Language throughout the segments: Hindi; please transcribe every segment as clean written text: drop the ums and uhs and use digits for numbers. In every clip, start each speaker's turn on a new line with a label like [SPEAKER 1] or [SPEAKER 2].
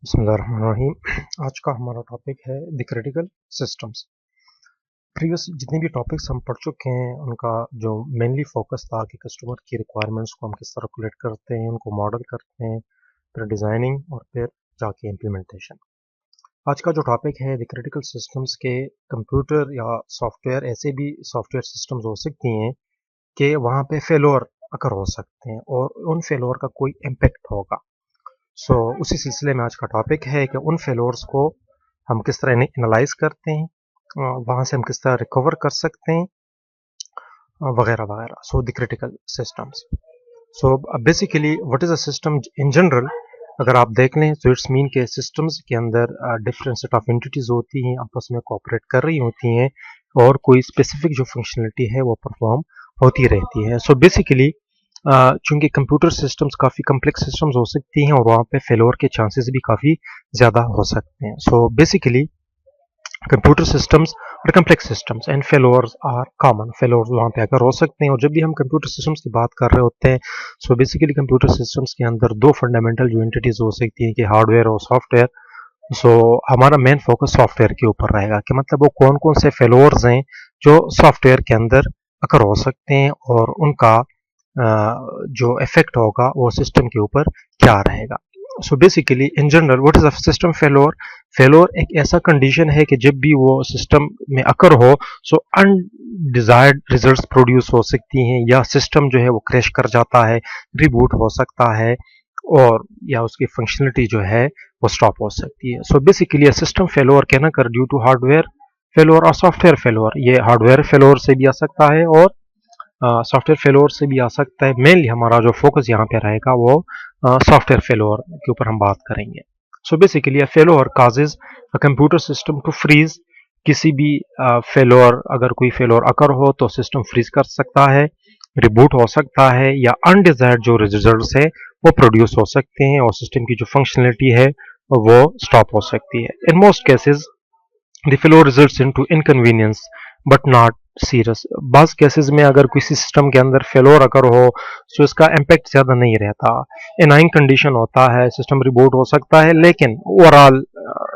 [SPEAKER 1] बिस्मिल्लाहिर्रहमानिर्रहीम। आज का हमारा टॉपिक है द क्रिटिकल सिस्टम्स। प्रीवियस जितने भी टॉपिक्स हम पढ़ चुके हैं उनका जो मेनली फोकस था कि कस्टमर की रिक्वायरमेंट्स को हम किस तरह कैलकुलेट करते हैं, उनको मॉडल करते हैं, फिर डिज़ाइनिंग और फिर जाके इम्प्लीमेंटेशन। आज का जो टॉपिक है द क्रिटिकल सिस्टम्स के कंप्यूटर या सॉफ्टवेयर, ऐसे भी सॉफ्टवेयर सिस्टम्स हो सकती हैं कि वहाँ पे फेलोर अकर हो सकते हैं और उन फेलोर का कोई इम्पेक्ट होगा। उसी सिलसिले में आज का टॉपिक है कि उन फेलोर्स को हम किस तरह एनालाइज करते हैं, वहाँ से हम किस तरह रिकवर कर सकते हैं, वगैरह वगैरह। The critical systems. Basically what is a system in general. अगर आप देख लें तो इट्स मीन के सिस्टम्स के अंदर डिफरेंट सेट ऑफ एंटिटीज होती हैं, आपस में कोऑपरेट कर रही होती हैं और कोई स्पेसिफिक जो फंक्शनलिटी है वो परफॉर्म होती रहती है। बेसिकली चूंकि कंप्यूटर सिस्टम्स काफ़ी कम्प्लेक्स सिस्टम्स हो सकती हैं और वहाँ पे फेलोर के चांसेस भी काफ़ी ज़्यादा हो सकते हैं। बेसिकली कंप्यूटर सिस्टम्स और complex systems and failures are common. Failures वहाँ पे अगर हो सकते हैं और जब भी हम कंप्यूटर सिस्टम्स की बात कर रहे होते हैं बेसिकली कंप्यूटर सिस्टम्स के अंदर दो फंडामेंटल जो एंटिटीज हो सकती हैं कि हार्डवेयर और सॉफ्टवेयर। हमारा मेन फोकस सॉफ्टवेयर के ऊपर रहेगा कि मतलब वो कौन कौन से फेलोर्स हैं जो सॉफ्टवेयर के अंदर अकर हो सकते हैं और उनका जो इफेक्ट होगा वो सिस्टम के ऊपर क्या रहेगा। Basically in general what is a system failure. Failure एक ऐसा कंडीशन है कि जब भी वो सिस्टम में अकर हो अनडिजायर्ड रिजल्ट्स प्रोड्यूस हो सकती हैं या सिस्टम जो है वो क्रैश कर जाता है, रिबूट हो सकता है और या उसकी फंक्शनलिटी जो है वो स्टॉप हो सकती है। Basically system failure can occur due to hardware failure और सॉफ्टवेयर फेलोर। ये हार्डवेयर फेलोर से भी आ सकता है और सॉफ्टवेयर फेलोर से भी आ सकता है। मेनली हमारा जो फोकस यहाँ पे रहेगा वो सॉफ्टवेयर फेलोर के ऊपर हम बात करेंगे। Basically failure causes a computer system to freeze. किसी भी फेलोर, अगर कोई फेलोर अकर हो तो सिस्टम फ्रीज कर सकता है, रिबूट हो सकता है या अनडिजायर्ड जो रिजल्ट्स है वो प्रोड्यूस हो सकते हैं और सिस्टम की जो फंक्शनलिटी है वो स्टॉप हो सकती है। In most cases the failure results into inconvenience but not serious. बाज केसेस में अगर किसी सिस्टम के अंदर फेलोर अगर हो इसका इम्पैक्ट ज़्यादा नहीं रहता, इनाइंग कंडीशन होता है, सिस्टम रिबूट हो सकता है लेकिन ओवरऑल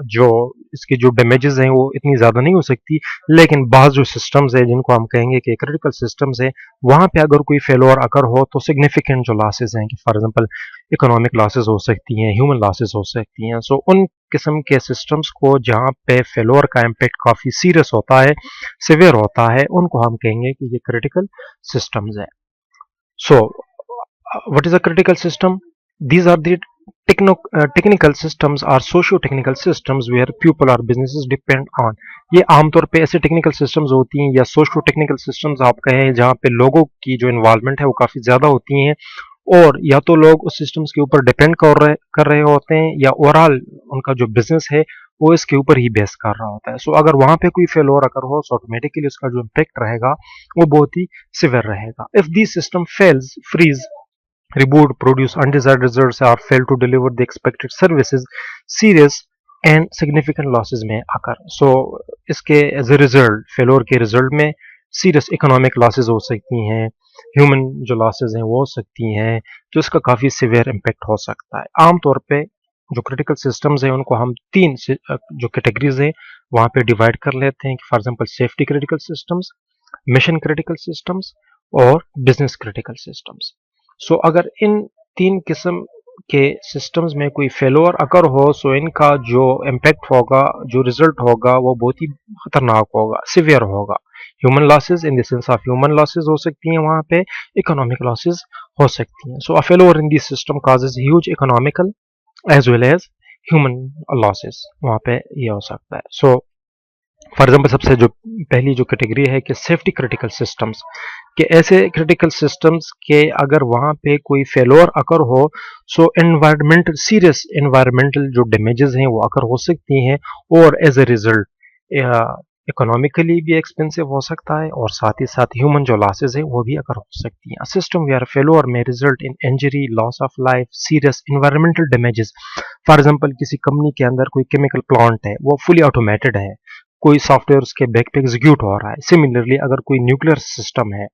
[SPEAKER 1] जो इसकी जो डैमेजेस हैं वो इतनी ज़्यादा नहीं हो सकती। लेकिन बाज जो सिस्टम्स है जिनको हम कहेंगे कि क्रिटिकल सिस्टम्स है, वहाँ पे अगर कोई फेलोर अगर हो तो सिग्निफिकेंट जो लॉसेस हैं कि फॉर एग्जांपल इकोनॉमिक लॉसेस हो सकती हैं, ह्यूमन लॉसेस हो सकती हैं। उन किस्म के सिस्टम्स को जहाँ पे फेलोर का इम्पैक्ट काफ़ी सीरियस होता है, सिवियर होता है, उनको हम कहेंगे कि ये क्रिटिकल सिस्टम्स है। सो what is a critical system? These are the technical systems or socio-technical systems where people or businesses depend on। ये आमतौर पे ऐसे टेक्निकल सिस्टम्स होती हैं या सोशो टेक्निकल सिस्टम्स आप कहें जहाँ पे लोगों की जो इन्वॉल्वमेंट है वो काफ़ी ज़्यादा होती हैं और या तो लोग उस सिस्टम्स के ऊपर डिपेंड कर रहे होते हैं या ओवरऑल उनका जो बिजनेस है वो इसके ऊपर ही बेस कर रहा होता है। अगर वहाँ पे कोई फेलोर अगर हो ऑटोमेटिकली उसका जो इम्पेक्ट रहेगा वो बहुत ही सिवियर रहेगा। If this system fails, freeze, reboot, produce undesired results or fail to deliver the expected services, serious and significant losses में आकर। इसके एज ए रिजल्ट फेलोर के रिजल्ट में सीरियस इकोनॉमिक लॉसेज हो सकती हैं, ह्यूमन जो लॉसेज हैं वो हो सकती हैं, तो इसका काफ़ी सिवियर इम्पेक्ट हो सकता है। आमतौर पे जो क्रिटिकल सिस्टम्स हैं उनको हम तीन जो कैटेगरीज हैं वहाँ पे डिवाइड कर लेते हैं कि for example safety critical systems, mission critical systems और बिजनेस क्रिटिकल सिस्टम्स। अगर इन तीन किस्म के सिस्टम्स में कोई फेलोर अकर हो इनका जो इम्पैक्ट होगा, जो रिजल्ट होगा वो बहुत ही खतरनाक होगा, सिवियर होगा। Human losses in the sense of human losses हो सकती हैं, वहाँ पे इकोनॉमिक लॉसेज हो सकती हैं। A failure in this system causes huge economical as well as human losses, वहाँ पे ये हो सकता है। फॉर एग्जाम्पल सबसे जो पहली जो कैटेगरी है कि सेफ्टी क्रिटिकल सिस्टम्स, कि ऐसे क्रिटिकल सिस्टम्स के अगर वहाँ पे कोई फेलोर अकर हो एनवायरमेंटल, सीरियस एनवायरमेंटल जो डैमेजेस हैं वो अकर हो सकती हैं और एज ए रिजल्ट इकोनॉमिकली भी एक्सपेंसिव हो सकता है और साथ ही साथ ह्यूमन जो लॉसेज है वो भी अकर हो सकती हैं। System where failure may result in injury, loss of life, serious environmental damages. For example किसी कंपनी के अंदर कोई केमिकल प्लांट है, वो फुली ऑटोमेटेड है, कोई सॉफ्टवेयर उसके बैक पे एग्जीक्यूट हो रहा है। सिमिलरली अगर कोई न्यूक्लियर सिस्टम है,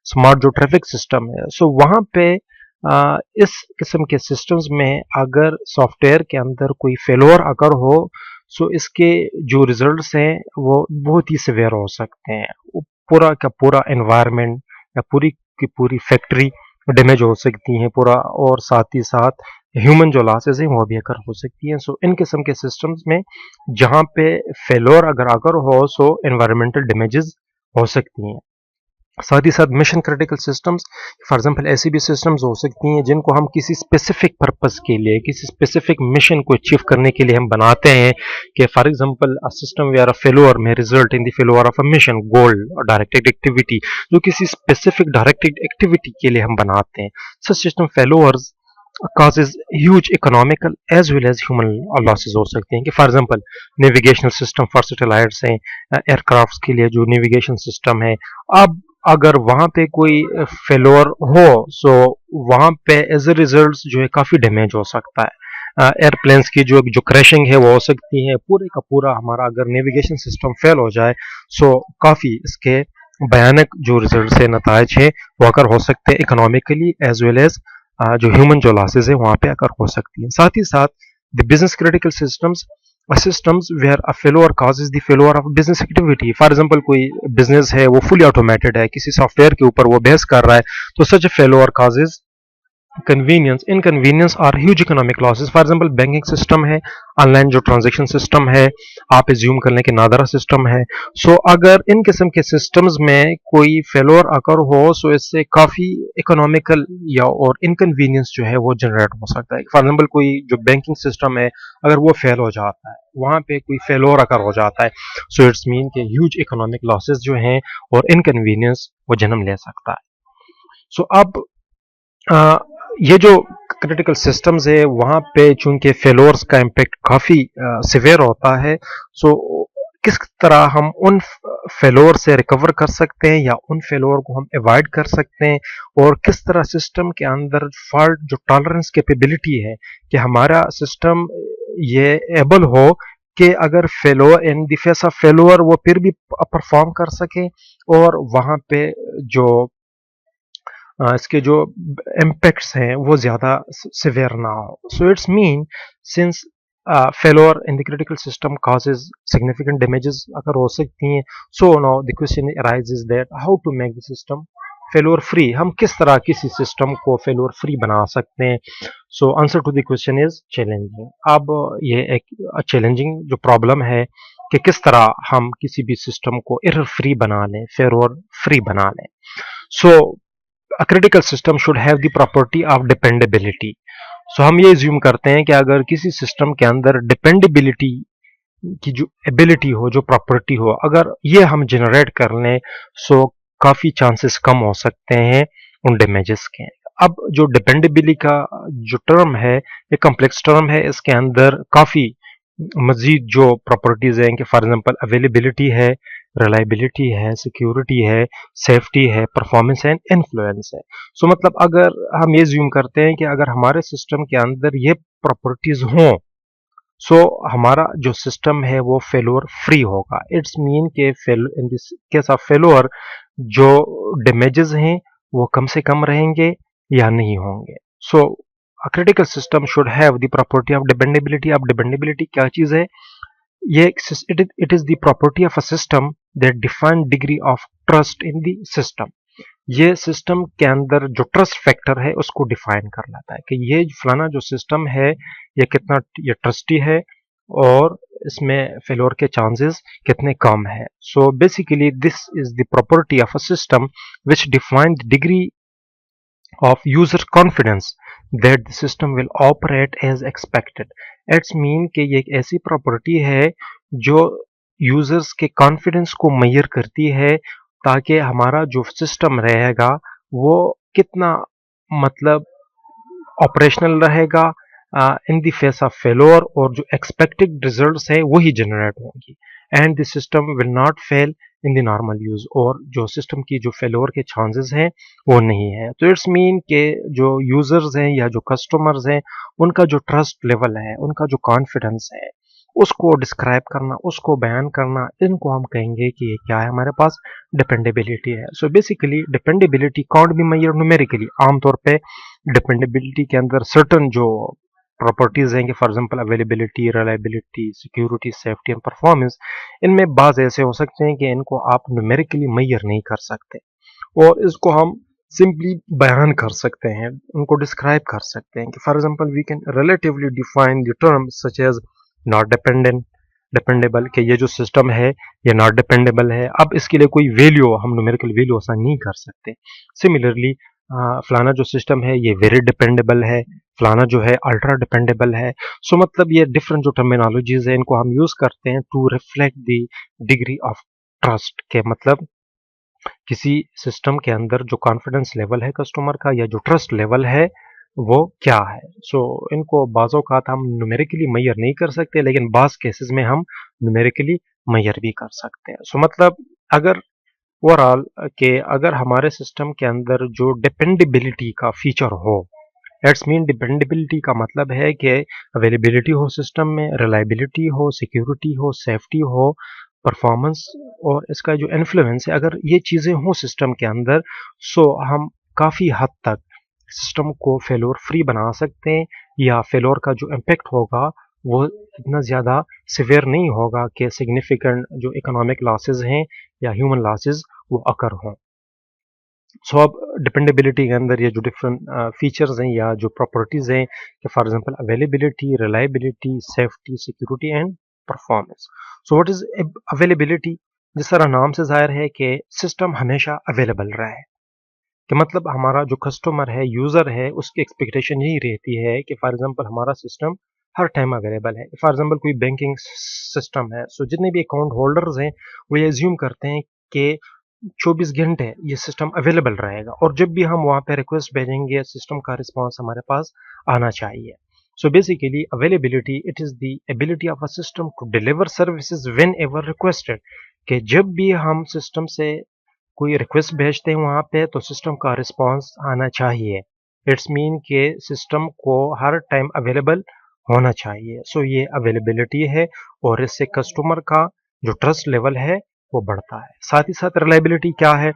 [SPEAKER 1] स्मार्ट जो ट्रैफिक सिस्टम है, वहाँ पे इस किस्म के सिस्टम्स में अगर सॉफ्टवेयर के अंदर कोई फेलोर अगर हो, सो इसके जो रिजल्ट्स हैं वो बहुत ही सिवियर हो सकते हैं। पूरा का पूरा एनवायरनमेंट या पूरी की पूरी फैक्ट्री डैमेज हो सकती है पूरा, और साथ ही साथ ह्यूमन जो लॉसेस हैं वो भी अगर हो सकती हैं। सो इन किस्म के सिस्टम्स में जहाँ पे फेलोर अगर अगर हो, सो एनवायरमेंटल डैमेजेस हो सकती हैं। साथ ही साथ mission critical systems, for example ऐसी भी सिस्टम्स हो सकती हैं जिनको हम किसी स्पेसिफिक पर्पस के लिए, किसी स्पेसिफिक मिशन को अचीव करने के लिए हम बनाते हैं, कि for example a system where a failure may result in the failure of a mission goal और डायरेक्टेड एक्टिविटी, जो किसी स्पेसिफिक डायरेक्टेड एक्टिविटी के लिए हम बनाते हैं। सच system फेलोअर्स causes huge economical as well as human losses हो सकते हैं। कि for example navigational system for satellites हैं, एयरक्राफ्ट्स के लिए जो नेविगेशन सिस्टम है, अब अगर वहाँ पे कोई फेलोर हो, सो वहाँ पे एज ए रिजल्ट जो है काफ़ी डैमेज हो सकता है। एयरप्लेन्स की जो जो क्रैशिंग है वो हो सकती है। पूरे का पूरा हमारा अगर नेविगेशन सिस्टम फेल हो जाए, सो काफ़ी इसके भयानक जो रिजल्ट है, नतायज है, वो अगर हो सकते हैं इकोनॉमिकली एज वेल एज जो ह्यूमन जो लॉसेज है वहाँ पे अगर हो सकती है। साथ ही साथ the business critical systems where a failure causes the failure of business activity. For example कोई बिजनेस है वो फुली ऑटोमेटेड है, किसी सॉफ्टवेयर के ऊपर वो बेस कर रहा है, तो सच फेलोअर causes कन्वीनियंस इनकन्वीनियंस और huge economic losses. For example banking system है, ऑनलाइन जो ट्रांजैक्शन सिस्टम है, आप एज्यूम कर लें कि नादरा सिस्टम है। सो अगर इन किस्म के सिस्टम्स में कोई फेलोर अगर हो, सो इससे काफ़ी इकोनॉमिकल या और इनकन्वीनियंस जो है वो जनरेट हो सकता है। फॉर एग्जांपल कोई जो बैंकिंग सिस्टम है अगर वो फेल हो जाता है, वहाँ पे कोई फेलोर अगर हो जाता है, सो इट्स मीन के ह्यूज इकोनॉमिक लॉसेस जो हैं और इनकन्वीनियंस वो जन्म ले सकता है। सो अब अ, ये जो क्रिटिकल सिस्टम्स है वहाँ पे चूंकि फेलोर्स का इम्पैक्ट काफ़ी सिवियर होता है, सो किस तरह हम उन फेलोर से रिकवर कर सकते हैं या उन फेलोर को हम अवॉइड कर सकते हैं, और किस तरह सिस्टम के अंदर फॉल्ट जो टॉलरेंस कैपेबिलिटी है कि हमारा सिस्टम ये एबल हो कि अगर failure in the face of failure वो फिर भी परफॉर्म कर सके, और वहाँ पे जो इसके जो इम्पैक्ट्स हैं वो ज़्यादा सिवियर ना हो। So it's mean since failure in the critical system causes significant damages अगर हो सकती हैं, so now the question arises that how to make the system failure free. हम किस तरह किसी सिस्टम को फेलोर फ्री बना सकते हैं। So answer to the question is challenging. अब ये एक चैलेंजिंग जो प्रॉब्लम है कि किस तरह हम किसी भी सिस्टम को एरर फ्री बना लें, फेलोर फ्री बना लें। सो a critical system should have the property of dependability। सो हम ये ज्यूम करते हैं कि अगर किसी सिस्टम के अंदर डिपेंडेबिलिटी की जो एबिलिटी हो, जो प्रॉपर्टी हो, अगर ये हम जनरेट कर लें, सो काफ़ी चांसेस कम हो सकते हैं उन डैमेजेस के। अब जो डिपेंडेबिलिटी का जो टर्म है ये कम्प्लेक्स टर्म है, इसके अंदर काफ़ी मजीद जो प्रॉपर्टीज़ हैं कि फॉर एग्जांपल अवेलेबिलिटी है, रिलायबिलिटी है, सिक्योरिटी है, सेफ्टी है, परफॉर्मेंस एंड इन्फ्लुएंस है। सो मतलब अगर हम ये ज्यूम करते हैं कि अगर हमारे सिस्टम के अंदर ये प्रॉपर्टीज़ हों, सो हमारा जो सिस्टम है वो फेलोर फ्री होगा। इट्स मीन के fail in this case of failure जो डैमेजेस हैं वो कम से कम रहेंगे या नहीं होंगे। So a critical system should have the property of dependability. अब डिपेंडेबिलिटी क्या चीज़ है? ये it is the property of a system that define degree of trust in the system. ये सिस्टम के अंदर जो ट्रस्ट फैक्टर है उसको डिफाइन कर लाता है कि ये फलाना जो सिस्टम है ये कितना ये ट्रस्टी है और इसमें फेलोर के चांसेस कितने कम है। So basically this is the property of a system which define the degree of user confidence that the system will operate as expected। It's mean कि ये एक ऐसी प्रॉपर्टी है जो यूजर्स के कॉन्फिडेंस को मैयर करती है, ताकि हमारा जो सिस्टम रहेगा वो कितना मतलब ऑपरेशनल रहेगा in the face of failure, और जो एक्सपेक्टेड रिजल्ट्स हैं वही जनरेट होंगी, and the system will not fail in the normal use, और जो सिस्टम की जो फेलोर के चांसेस हैं वो नहीं है। तो इट्स मीन के जो यूजर्स हैं या जो कस्टमर्स हैं उनका जो ट्रस्ट लेवल है, उनका जो कॉन्फिडेंस है उसको डिस्क्राइब करना, उसको बयान करना, इनको हम कहेंगे कि ये क्या है, हमारे पास डिपेंडेबिलिटी है। So basically dependability can't be measured numerically. आमतौर पे डिपेंडेबिलिटी के अंदर सर्टन जो प्रॉपर्टीज हैं कि for example availability, reliability, security, safety and performance, इनमें बाज ऐसे हो सकते हैं कि इनको आप न्यूमेरिकली मेजर नहीं कर सकते और इसको हम सिंपली बयान कर सकते हैं, उनको डिस्क्राइब कर सकते हैं कि for example we can relatively define the term such as not dependent, dependable, कि ये जो सिस्टम है ये नॉट डिपेंडेबल है। अब इसके लिए कोई वैल्यू हम न्यूमेरिकल वैल्यू असाइन नहीं कर सकते। सिमिलरली फलाना जो सिस्टम है ये वेरी डिपेंडेबल है, फलाना जो है अल्ट्रा डिपेंडेबल है। सो मतलब ये डिफरेंट जो टर्मिनोलॉजीज है इनको हम यूज करते हैं to reflect the degree of trust, के मतलब किसी सिस्टम के अंदर जो कॉन्फिडेंस लेवल है कस्टमर का या जो ट्रस्ट लेवल है वो क्या है। सो इनको बाज़ औक़ात हम न्यूमेरिकली मेजर नहीं कर सकते, लेकिन बाज़ केसेस में हम न्यूमेरिकली मेजर भी कर सकते हैं। सो मतलब अगर ओवरऑल के अगर हमारे सिस्टम के अंदर जो डिपेंडेबिलिटी का फीचर हो, दैट्स मीन डिपेंडेबिलिटी का मतलब है कि अवेलेबिलिटी हो सिस्टम में, रिलायबिलिटी हो, सिक्योरिटी हो, सेफ्टी हो, परफॉर्मेंस और इसका जो इन्फ्लुएंस है, अगर ये चीज़ें हों सिस्टम के अंदर, सो हम काफ़ी हद तक सिस्टम को फेलोर फ्री बना सकते हैं या फेलोर का जो इम्पेक्ट होगा वो इतना ज़्यादा सिवियर नहीं होगा कि सिग्निफिकेंट जो इकोनॉमिक लॉसेस हैं या ह्यूमन लॉसेस वो अकर हों। सो अब डिपेंडेबिलिटी के अंदर ये जो डिफरेंट फीचर्स हैं या जो प्रॉपर्टीज़ हैं कि for example availability, reliability, safety, security and performance. So what is availability? जिस तरह नाम से ज़ाहिर है कि सिस्टम हमेशा अवेलेबल रहे, कि मतलब हमारा जो कस्टमर है, यूज़र है, उसकी एक्सपेक्टेशन यही रहती है कि फॉर एग्जांपल हमारा सिस्टम हर टाइम अवेलेबल है। फॉर एग्जांपल कोई बैंकिंग सिस्टम है, सो जितने भी अकाउंट होल्डर्स हैं वो ये अज्यूम करते हैं कि 24 घंटे ये सिस्टम अवेलेबल रहेगा और जब भी हम वहाँ पे रिक्वेस्ट भेजेंगे सिस्टम का रिस्पांस हमारे पास आना चाहिए। So basically availability it is the ability of a system to deliver services whenever requested, कि जब भी हम सिस्टम से कोई रिक्वेस्ट भेजते हैं वहाँ पे तो सिस्टम का रिस्पांस आना चाहिए। इट्स मीन के सिस्टम को हर टाइम अवेलेबल होना चाहिए। सो ये अवेलेबिलिटी है और इससे कस्टमर का जो ट्रस्ट लेवल है वो बढ़ता है। साथ ही साथ रिलायबिलिटी क्या है?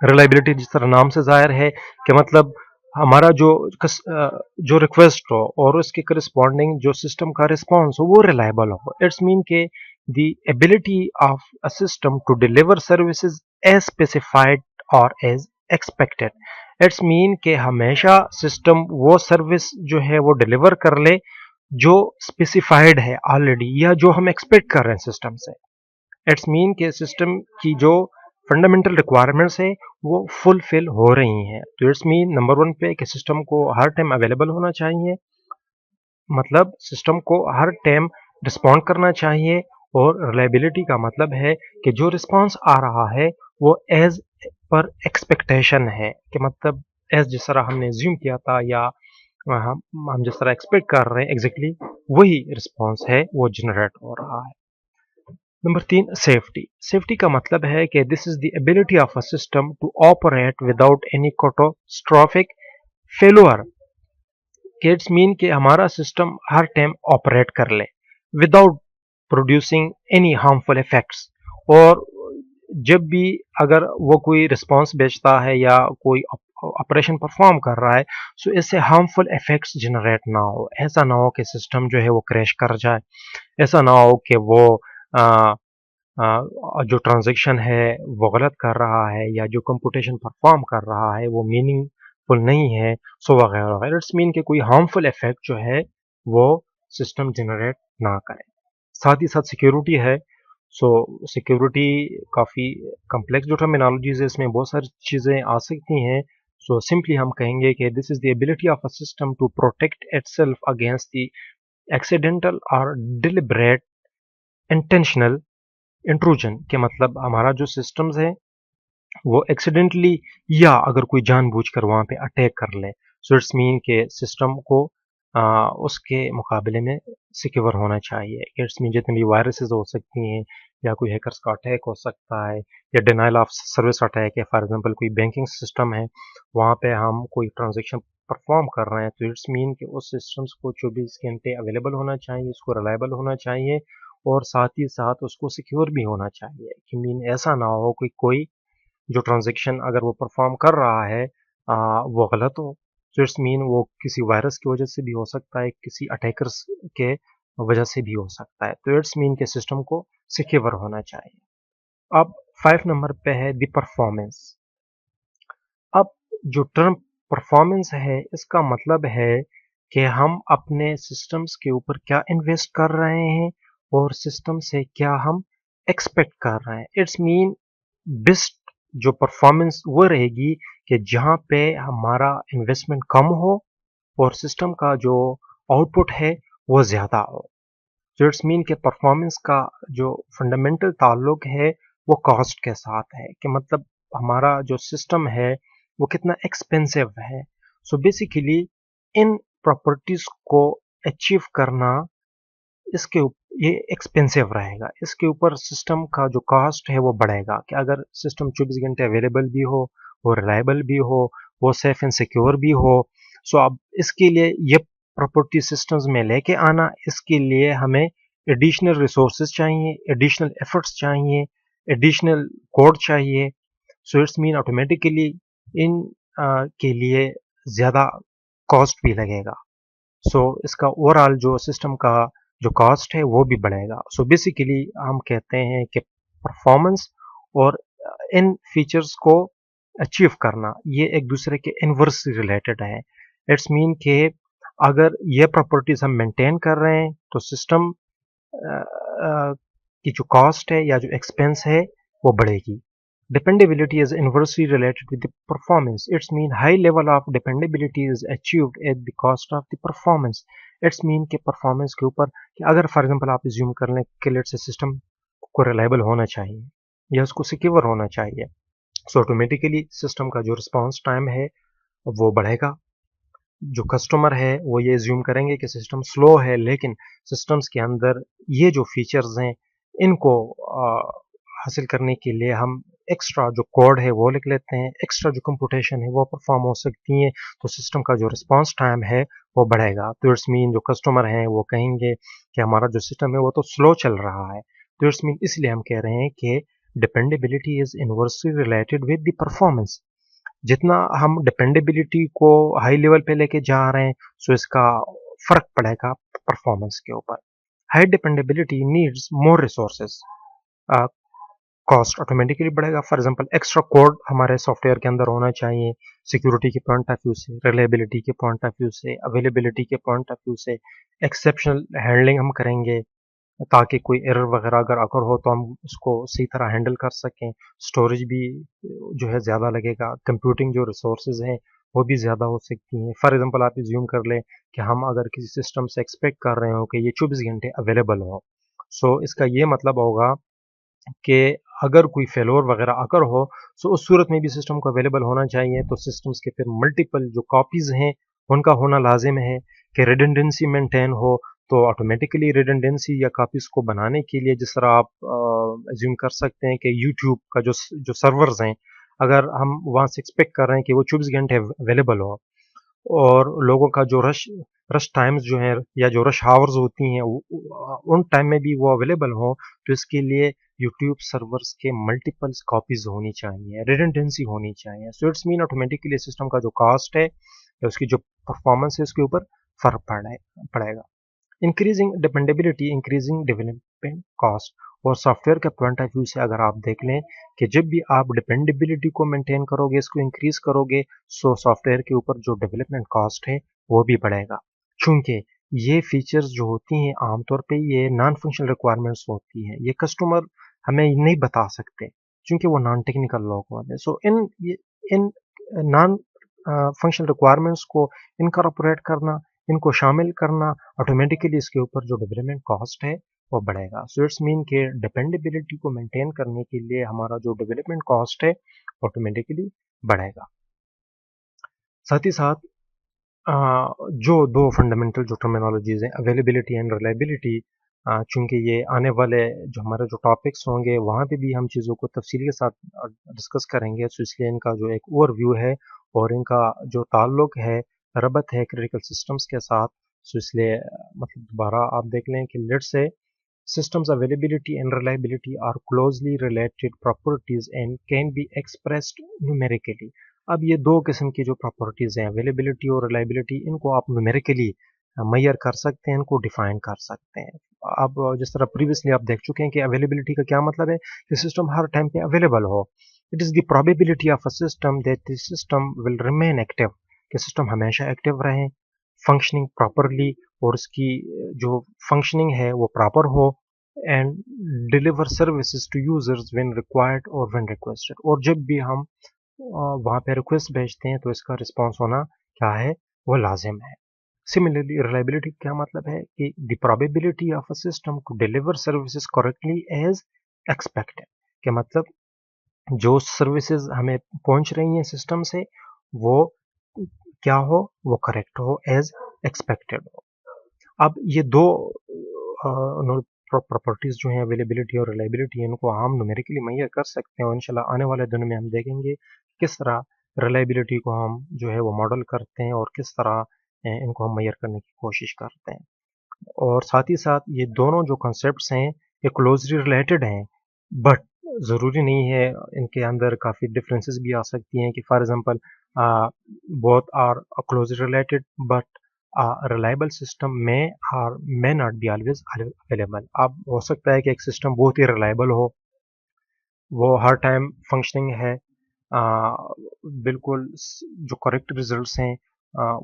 [SPEAKER 1] रिलायबिलिटी जिस तरह नाम से ज़ाहिर है कि मतलब हमारा जो रिक्वेस्ट हो और उसके करस्पॉन्डिंग जो सिस्टम का रिस्पॉन्स हो वो रिलायबल हो। इट्स मीन के the ability of a system to deliver services as specified और एज एक्सपेक्टेड। इट्स मीन के हमेशा सिस्टम वो सर्विस जो है वो डिलीवर कर ले जो स्पेसिफाइड है ऑलरेडी या जो हम एक्सपेक्ट कर रहे हैं सिस्टम से। इट्स मीन के सिस्टम की जो फंडामेंटल रिक्वायरमेंट्स है वो फुलफिल हो रही हैं। तो इट्स मीन नंबर वन पे कि सिस्टम को हर टाइम अवेलेबल होना चाहिए, मतलब सिस्टम को हर टाइम रिस्पॉन्ड करना चाहिए। और रिलायबिलिटी का मतलब है कि जो रिस्पॉन्स आ रहा है वो एज पर एक्सपेक्टेशन है, कि मतलब एज जिस तरह हमने ज्यूम किया था या हम जिस तरह एक्सपेक्ट कर रहे हैं एग्जैक्टली वही रिस्पॉन्स है वो जनरेट हो रहा है। Number 3 safety. सेफ्टी का मतलब है कि this is the ability of a system to operate without any catastrophic failure. It's mean कि हमारा सिस्टम हर टाइम ऑपरेट कर ले without producing any harmful effects. और जब भी अगर वो कोई रिस्पांस भेजता है या कोई ऑपरेशन परफॉर्म कर रहा है सो इससे हार्मफुल इफेक्ट्स जनरेट ना हो। ऐसा ना हो कि सिस्टम जो है वो क्रैश कर जाए, ऐसा ना हो कि वो आ, जो ट्रांजैक्शन है वो गलत कर रहा है या जो कंप्यूटेशन परफॉर्म कर रहा है वो मीनिंगफुल नहीं है, सो वगैरह वगैरह। इट्स मीन कि कोई हार्मफुल इफेक्ट जो है वो सिस्टम जनरेट ना करे। साथ ही साथ सिक्योरिटी है। सो सिक्योरिटी काफ़ी कम्प्लेक्स जो टर्मिनोलॉजीज है इसमें बहुत सारी चीज़ें आ सकती हैं। सो सिंपली हम कहेंगे कि this is the ability of a system to protect itself against the accidental और डिलिबरेट इंटेंशनल इंट्रूजन, के मतलब हमारा जो सिस्टम्स है वो एक्सीडेंटली या अगर कोई जानबूझकर वहाँ पे अटैक कर ले, सो इट्स मीन के सिस्टम को उसके मुकाबले में सिक्योर होना चाहिए। इट्स मीन जितनी भी वायरसेस हो सकती हैं या कोई हैकर्स का अटैक हो सकता है या डिनाइल ऑफ सर्विस अटैक है। फॉर एग्जांपल कोई बैंकिंग सिस्टम है, वहाँ पे हम कोई ट्रांजैक्शन परफॉर्म कर रहे हैं तो इट्स मीन कि उस सिस्टम्स को 24 घंटे अवेलेबल होना चाहिए, उसको रिलायबल होना चाहिए और साथ ही साथ उसको सिक्योर भी होना चाहिए कि मीन ऐसा ना हो कि कोई जो ट्रांजैक्शन अगर वो परफॉर्म कर रहा है वो गलत हो। तो इट्स मीन वो किसी वायरस की वजह से भी हो सकता है, किसी अटैकर्स के वजह से भी हो सकता है। तो इट्स मीन के सिस्टम को सिक्योर होना चाहिए। अब 5 नंबर पे है द परफॉर्मेंस। अब जो टर्म परफॉर्मेंस है इसका मतलब है कि हम अपने सिस्टम्स के ऊपर क्या इन्वेस्ट कर रहे हैं और सिस्टम से क्या हम एक्सपेक्ट कर रहे हैं। इट्स मीन बेस्ट जो परफॉर्मेंस वो रहेगी कि जहाँ पे हमारा इन्वेस्टमेंट कम हो और सिस्टम का जो आउटपुट है वो ज़्यादा हो। तो इट्स मीन के परफॉर्मेंस का जो फंडामेंटल ताल्लुक है वो कॉस्ट के साथ है कि मतलब हमारा जो सिस्टम है वो कितना एक्सपेंसिव है। सो बेसिकली इन प्रॉपर्टीज को अचीव करना ये एक्सपेंसिव रहेगा। इसके ऊपर सिस्टम का जो कॉस्ट है वो बढ़ेगा कि अगर सिस्टम 24 घंटे अवेलेबल भी हो, वो रिलायबल भी हो, वो सेफ एंड सिक्योर भी हो। सो अब इसके लिए ये प्रॉपर्टी सिस्टम्स में लेके आना, इसके लिए हमें एडिशनल रिसोर्सेज चाहिए, एडिशनल एफर्ट्स चाहिए, एडिशनल कोड चाहिए। सो इट्स मीन ऑटोमेटिकली इन के लिए ज़्यादा कॉस्ट भी लगेगा। सो इसका ओवरऑल जो सिस्टम का जो कॉस्ट है वो भी बढ़ेगा। सो बेसिकली हम कहते हैं कि परफॉर्मेंस और इन फीचर्स को अचीव करना ये एक दूसरे के इन्वर्सली रिलेटेड है। इट्स मीन कि अगर ये प्रॉपर्टीज हम मेंटेन कर रहे हैं तो सिस्टम की जो कॉस्ट है या जो एक्सपेंस है वो बढ़ेगी। Dependability is inversely related with the performance. It's mean high level of dependability is achieved at the cost of the performance. It's mean के performance के ऊपर कि अगर फॉर एग्जांपल आप assume कर लें कि लेट से सिस्टम को रिलायबल होना चाहिए या उसको सिक्योर होना चाहिए, सो ऑटोमेटिकली सिस्टम का जो रिस्पांस टाइम है वो बढ़ेगा। जो कस्टमर है वो ये एज्यूम करेंगे कि सिस्टम स्लो है, लेकिन सिस्टम्स के अंदर ये जो फीचर्स हैं इनको हासिल करने के लिए हम एक्स्ट्रा जो कोड है वो लिख लेते हैं, एक्स्ट्रा जो कंप्यूटेशन है वो परफॉर्म हो सकती हैं, तो सिस्टम का जो रिस्पांस टाइम है वो बढ़ेगा। तो इट्स मीन जो कस्टमर हैं वो कहेंगे कि हमारा जो सिस्टम है वो तो स्लो चल रहा है। तो इट्स मीन इसलिए हम कह रहे हैं कि dependability is inversely related with the performance. जितना हम डिपेंडेबिलिटी को हाई लेवल पे लेके जा रहे हैं सो इसका फर्क पड़ेगा परफॉर्मेंस के ऊपर। High dependability needs more resources, cost automatically बढ़ेगा। फॉर एग्जांपल एक्स्ट्रा कोड हमारे सॉफ्टवेयर के अंदर होना चाहिए, सिक्योरिटी के पॉइंट ऑफ व्यू से, रिलायबिलिटी के पॉइंट ऑफ व्यू से, अवेलेबिलिटी के पॉइंट ऑफ व्यू से। एक्सेप्शनल हैंडलिंग हम करेंगे ताकि कोई एरर वगैरह अगर हो तो हम उसको सही तरह हैंडल कर सकें। स्टोरेज भी जो है ज़्यादा लगेगा, कंप्यूटिंग जो रिसोर्सेज हैं वो भी ज़्यादा हो सकती हैं। फॉर एग्जांपल आप एज्यूम कर लें कि हम अगर किसी सिस्टम से एक्सपेक्ट कर रहे हो कि ये 24 घंटे अवेलेबल हो, सो इसका ये मतलब होगा कि अगर कोई फेलोर वगैरह अगर हो सो उस सूरत में भी सिस्टम को अवेलेबल होना चाहिए। तो सिस्टम्स के फिर मल्टीपल जो कॉपीज़ हैं उनका होना लाजिम है कि रिडंडेंसी मेंटेन हो। तो ऑटोमेटिकली रिडंडेंसी या कॉपीज़ को बनाने के लिए जिस तरह आप एज्यूम कर सकते हैं कि यूट्यूब का जो सर्वर्स हैं, अगर हम वहाँ से एक्सपेक्ट कर रहे हैं कि वो 24 घंटे अवेलेबल हो और लोगों का जो रश रश टाइम्स जो हैं या जो रश आवर्स होती हैं उन टाइम में भी वो अवेलेबल हो, तो इसके लिए यूट्यूब सर्वर्स के मल्टीपल्स कॉपीज होनी चाहिए, रिडंडेंसी होनी चाहिए। So it's mean automatically system का जो कॉस्ट है या उसकी जो परफॉर्मेंस है उसके ऊपर फर्क पड़ेगा। Increasing dependability, increasing development cost. और सॉफ्टवेयर के पॉइंट ऑफ व्यू से अगर आप देख लें कि जब भी आप डिपेंडेबिलिटी को मेंटेन करोगे, इसको इंक्रीज करोगे, सो सॉफ्टवेयर के ऊपर जो डेवलपमेंट कॉस्ट है वो भी बढ़ेगा। चूंकि ये फीचर्स जो होती हैं आमतौर पे ये नॉन फंक्शनल रिक्वायरमेंट्स होती हैं, ये कस्टमर हमें नहीं बता सकते क्योंकि वो नॉन टेक्निकल लोग होते हैं। सो इन नॉन फंक्शनल रिक्वायरमेंट्स को इनकॉर्पोरेट करना, इनको शामिल करना, ऑटोमेटिकली इसके ऊपर जो डेवलपमेंट कॉस्ट है वो बढ़ेगा। सो इट्स मीन के डिपेंडेबिलिटी को मेंटेन करने के लिए हमारा जो डेवलपमेंट कॉस्ट है ऑटोमेटिकली बढ़ेगा। साथ ही साथ जो दो फंडामेंटल जो टर्मिनोलॉजीज हैं, अवेलेबिलिटी एंड रिलायबिलिटी, चूंकि ये आने वाले जो हमारे जो टॉपिक्स होंगे वहाँ पे भी हम चीज़ों को तफसील के साथ डिस्कस करेंगे, तो इसलिए इनका जो एक ओवरव्यू है और इनका जो ताल्लुक है रबत है क्रिटिकल सिस्टम्स के साथ। सो इसलिए मतलब दोबारा आप देख लें कि let's say systems availability and reliability are closely related properties and can be expressed numerically। अब ये दो किस्म की जो प्रॉपर्टीज हैं अवेलेबिलिटी और रिलायबिलिटी, इनको आप न्यूमेरिकली मैयर कर सकते हैं, इनको डिफाइन कर सकते हैं। अब जिस तरह प्रीवियसली आप देख चुके हैं कि अवेलेबिलिटी का क्या मतलब है कि सिस्टम हर टाइम पे अवेलेबल हो। It is the probability of a system that the system will remain active, कि सिस्टम हमेशा एक्टिव रहे, फंक्शनिंग प्रॉपरली, और उसकी जो फंक्शनिंग है वो प्रॉपर हो, and deliver services to users when required और व्हेन रिक्वेस्टेड। और जब भी हम वहाँ पे रिक्वेस्ट भेजते हैं तो इसका रिस्पॉन्स होना क्या है, वो लाजिम है। सिमिलरली रिलायबिलिटी क्या मतलब है कि the probability of a system to deliver services correctly as expected, के मतलब जो सर्विसेज हमें पहुंच रही हैं सिस्टम से वो क्या हो, वो करेक्ट हो, एज एक्सपेक्टेड हो। अब ये दो प्रॉपर्टीज जो हैं अवेलेबिलिटी और रिलायबिलिटी, इनको हम न्यूमेरिकली मैयर कर सकते हैं, और इंशाल्लाह आने वाले दिनों में हम देखेंगे किस तरह रिलायबिलिटी को हम जो है वो मॉडल करते हैं और किस तरह इनको हम मैयर करने की कोशिश करते हैं। और साथ ही साथ ये दोनों जो कॉन्सेप्ट्स हैं ये क्लोजली रिलेटेड हैं, बट ज़रूरी नहीं है, इनके अंदर काफ़ी डिफरेंसेस भी आ सकती हैं कि for example both are closely related but reliable system may or may not be always available. अब हो सकता है कि एक सिस्टम बहुत ही रिलायबल हो, वो हर टाइम फंक्शनिंग है, बिल्कुल जो करेक्ट रिजल्ट्स हैं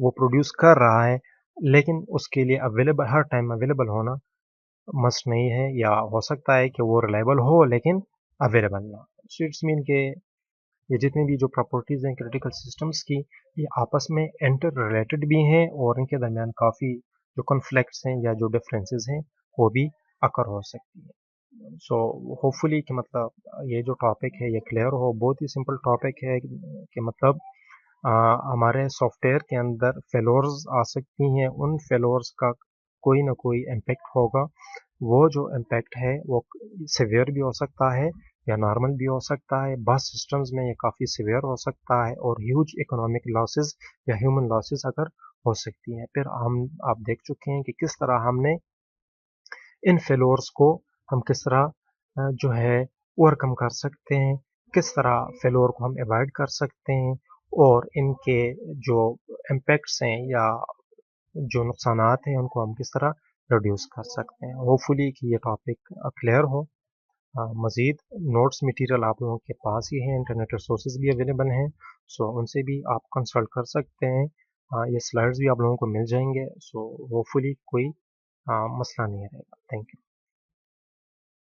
[SPEAKER 1] वो प्रोड्यूस कर रहा है, लेकिन उसके लिए अवेलेबल हर टाइम अवेलेबल होना मस्ट नहीं है, या हो सकता है कि वो रिलायबल हो लेकिन अवेलेबल ना। सो इट्स मीन के ये जितनी भी जो प्रॉपर्टीज़ हैं क्रिटिकल सिस्टम्स की, ये आपस में इंटर रिलेटेड भी हैं और इनके दरमियान काफ़ी जो कॉन्फ्लिक्ट्स हैं या जो डिफरेंसेस हैं वो भी अकर हो सकती है। सो होपफुली कि मतलब ये जो टॉपिक है ये क्लियर हो। बहुत ही सिंपल टॉपिक है कि मतलब हमारे सॉफ्टवेयर के अंदर फेलोर्स आ सकती हैं, उन फेलोर्स का कोई ना कोई इम्पेक्ट होगा। वो जो इम्पेक्ट है वो सिवियर भी हो सकता है या नॉर्मल भी हो सकता है। बस सिस्टम्स में ये काफ़ी सिवियर हो सकता है और ह्यूज इकोनॉमिक लॉसेस या ह्यूमन लॉसेस अगर हो सकती हैं। फिर हम आप देख चुके हैं कि किस तरह हमने इन फेलोर्स को हम किस तरह जो है ओवरकम कर सकते हैं, किस तरह फेलोर को हम अवॉइड कर सकते हैं, और इनके जो इम्पैक्ट्स हैं या जो नुकसानात हैं उनको हम किस तरह रिड्यूस कर सकते हैं। होपफुली कि ये टॉपिक क्लियर हो। मज़ीद नोट्स मटेरियल आप लोगों के पास ही हैं, इंटरनेट रिसोर्सेज भी अवेलेबल हैं, सो उनसे भी आप कंसल्ट कर सकते हैं। ये स्लाइड्स भी आप लोगों को मिल जाएंगे, सो होपफुली कोई मसला नहीं रहेगा। Thank you.